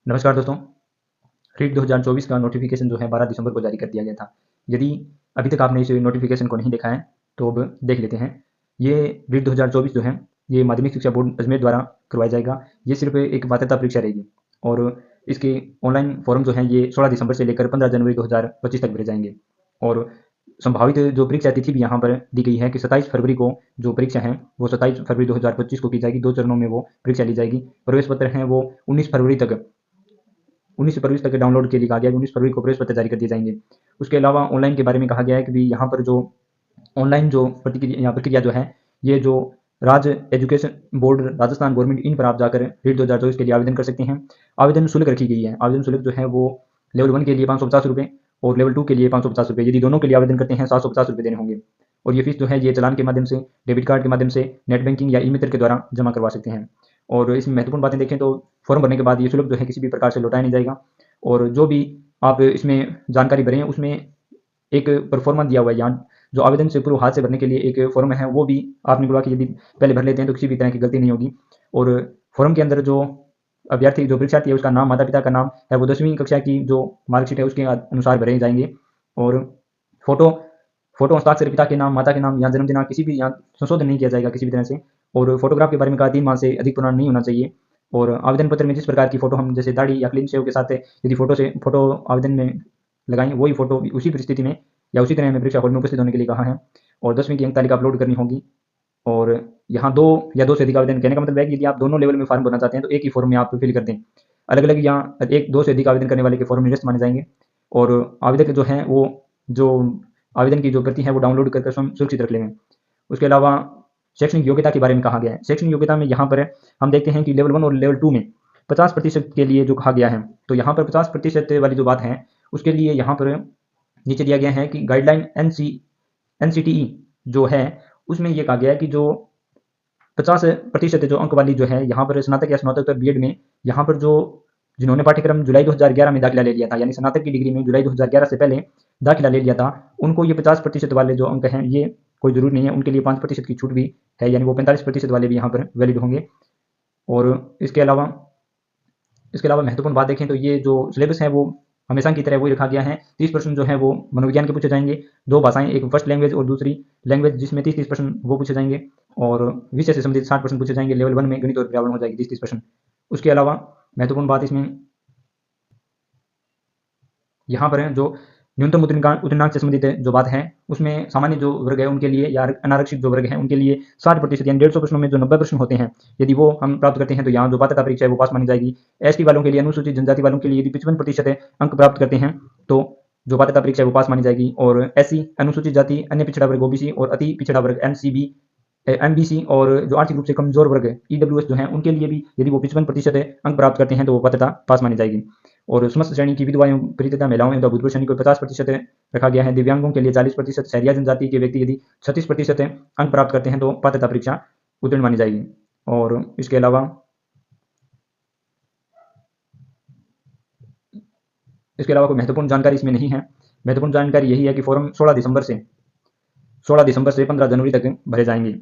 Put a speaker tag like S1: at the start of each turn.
S1: नमस्कार दोस्तों। रीट 2024 का नोटिफिकेशन जो है 12 दिसंबर को जारी कर दिया गया था। यदि अभी तक आपने इस नोटिफिकेशन को नहीं देखा है तो अब देख लेते हैं। ये रीट 2024 जो है ये माध्यमिक शिक्षा बोर्ड अजमेर द्वारा करवाया जाएगा। ये सिर्फ एक पात्रता परीक्षा रहेगी और इसके ऑनलाइन फॉर्म जो है ये 16 दिसंबर से लेकर 15 जनवरी 2025 तक भरे जाएंगे। और संभावित जो परीक्षा तिथि भी यहाँ पर दी गई है कि 27 फरवरी को जो परीक्षा है वो 27 फरवरी 2025 को की जाएगी। 2 चरणों में वो परीक्षा ली जाएगी। प्रवेश पत्र हैं वो 19 फरवरी तक डाउनलोड के लिए कहा गया है। 19 फरवरी को प्रवेश पत्र जारी कर दिए जाएंगे। उसके अलावा ऑनलाइन के बारे में कहा गया है कि भी यहाँ पर जो ऑनलाइन जो प्रक्रिया जो है ये जो राज्य education board Rajasthan government in पर आप जाकर रीट 2024 के लिए आवेदन कर सकते हैं। आवेदन शुल्क रखी गई है। आवेदन शुल्क जो है वो लेवल 1 के लिए 550 रुपये और लेवल 2 के लिए 550 रुपये। यदि दोनों के लिए आवेदन करते हैं 750 रुपये देने होंगे। और ये फीस जो है ये चालान के माध्यम से, डेबिट कार्ड के माध्यम से, नेट बैंकिंग या ई मित्र के द्वारा जमा करवा सकते हैं। और इसमें महत्वपूर्ण बातें देखें तो फॉर्म भरने के बाद ये शुल्क जो है किसी भी प्रकार से लौटाया नहीं जाएगा। और जो भी आप इसमें जानकारी भरें उसमें एक परफॉर्मा दिया हुआ है। यहाँ जो आवेदन से पूर्व हाथ से भरने के लिए एक फॉर्म है वो भी आपने बोला कि यदि पहले भर लेते हैं तो किसी भी तरह की गलती नहीं होगी। और फॉर्म के अंदर जो अभ्यर्थी जो परीक्षार्थी है उसका नाम, माता पिता का नाम है वो 10वीं कक्षा की जो मार्कशीट है उसके अनुसार भरे जाएंगे। और फोटो फोटो हस्ताक्षर पिता के नाम, माता के नाम, यहाँ जन्म दिनांक किसी भी यहाँ संशोधन नहीं किया जाएगा किसी भी तरह से। और फोटोग्राफ के बारे में कहा 3 माह से अधिक पुराना नहीं होना चाहिए। और आवेदन पत्र में जिस प्रकार की फोटो हम जैसे दाढ़ी या क्लीन शेव के साथ यदि फोटो आवेदन में लगाएं वही फोटो उसी परिस्थिति में या उसी तरह में परीक्षा हॉल में उपस्थित होने के लिए कहा है। और 10वीं की अंक तालिका अपलोड करनी होगी। और यहाँ 2 या 2 से अधिक आवेदन, कहने का मतलब है कि यदि आप दोनों लेवल में फॉर्म भरना चाहते हैं तो एक ही फॉर्म में आप फिल कर दें। अलग अलग यहाँ 2 से अधिक आवेदन करने वाले के फॉर्म निरस्त माने जाएंगे। और आवेदक जो है वो जो आवेदन की जो प्रति है वो डाउनलोड करके स्वयं सुरक्षित रख लेंगे। उसके अलावा शैक्षणिक योग्यता के बारे में कहा गया है। शैक्षणिक योग्यता में यहाँ पर हम देखते हैं कि लेवल 1 और लेवल 2 में 50% के लिए जो कहा गया है तो यहाँ पर 50% वाली जो बात है उसके लिए यहाँ पर नीचे दिया गया है कि गाइडलाइन एनसीटीई जो है उसमें ये कहा गया है कि जो 50% जो अंक वाली जो है यहाँ पर स्नातक या स्नातकोत्तर बीएड में यहाँ पर जो जिन्होंने पाठ्यक्रम जुलाई 2011 में दाखिला ले लिया था यानी स्नातक की डिग्री में जुलाई 2011 से पहले दाखिला ले लिया था उनको ये 50% वाले जो अंक हैं ये कोई जरूरी नहीं है। उनके लिए 5% की छूट भी है यानी वो 45% वाले भी यहाँ पर वैलिड होंगे। और इसके अलावा महत्वपूर्ण बात देखें तो ये जो सिलेबस है वो हमेशा की तरह वही रखा गया है। 30% जो है वो मनोविज्ञान के पूछे जाएंगे। 2 भाषाएं, एक फर्स्ट लैंग्वेज और दूसरी लैंग्वेज जिसमें 30% वो पूछे जाएंगे। और विषय से संबंधित 60% पूछे जाएंगे। लेवल 1 में गणित और पर्यावरण हो जाएगी 30-30%। उसके अलावा महत्वपूर्ण बात इसमें यहाँ पर है जो न्यूनतम उत्तीर्णांक से संबंधित जो बात है उसमें सामान्य जो वर्ग है उनके लिए या अनारक्षित जो वर्ग है उनके लिए 60% यानी 150 प्रश्नों में जो 90 प्रश्न होते हैं यदि वो हम प्राप्त करते हैं तो यहाँ जो पात्रता परीक्षा है वो पास मानी जाएगी। एसटी वालों के लिए, अनुसूचित जनजाति वालों के लिए यदि 55% अंक प्राप्त करते हैं तो जो पात्रता परीक्षा है वो पास मानी जाएगी। और एससी, अनुसूचित जाति, अन्य पिछड़ा वर्ग ओबीसी और अति पिछड़ा वर्ग एमबीसी और जो आर्थिक रूप से कमजोर वर्ग ईडब्ल्यूएस जो है उनके लिए भी यदि वो 55% अंक प्राप्त करते हैं तो वो पात्रता पास मानी जाएगी। और समस्त श्रेणी की विधवाएं, परित्यक्ता महिलाओं एवं भूतपूर्व सैनिकों को 50% रखा गया है। दिव्यांगों के लिए 40%, शहरिया जनजाति के व्यक्ति यदि 36% अंक प्राप्त करते हैं तो पात्रता परीक्षा उत्तीर्ण मानी जाएगी। और इसके अलावा कोई महत्वपूर्ण जानकारी इसमें नहीं है। महत्वपूर्ण जानकारी यही है कि फॉर्म 16 दिसंबर से 15 जनवरी तक भरे जाएंगे।